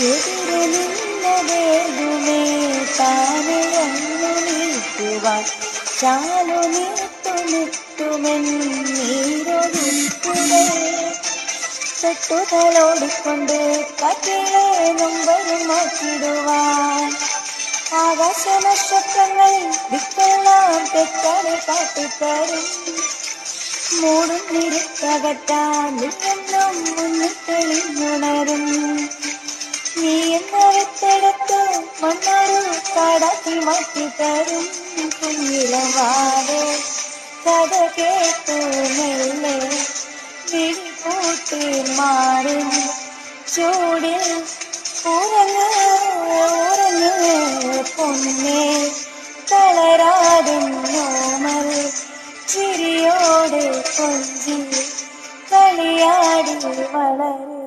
എതിരെ നിന്നതേതുമേ താനെ ഒന്നു നീക്കുവാൻ ചാലു നീട്ടുമെന്നീരൊഴുക്കുവേ തൊട്ടുതലോടിക്കൊണ്ട് കാറ്റിലെ നൊമ്പരും മാറ്റിടുവാൻ ആകാശ നക്ഷത്രങ്ങൾ ദിക്കെല്ലാം തെറ്റാതെ കാട്ടിത്തരും മൂടും നിരുത്തകറ്റാൻ നിന്നും മുന്നിൽ തെളിഞ്ഞുണരും നീ എന്നടുത്തെടുത്ത് മണ്ണൊരു കാടാക്കി മാറ്റിത്തരും കുഞ്ഞിലവാതെ കഥ കേട്ടു മെല്ലെ വിളിപൂട്ടി മാറും ചൂടിൽ ഉറങ്ങ് പൊന്നേ തളരാതെ നോമൽ ചിരിയോടെ കൊഞ്ചി കളിയാടി വളരും.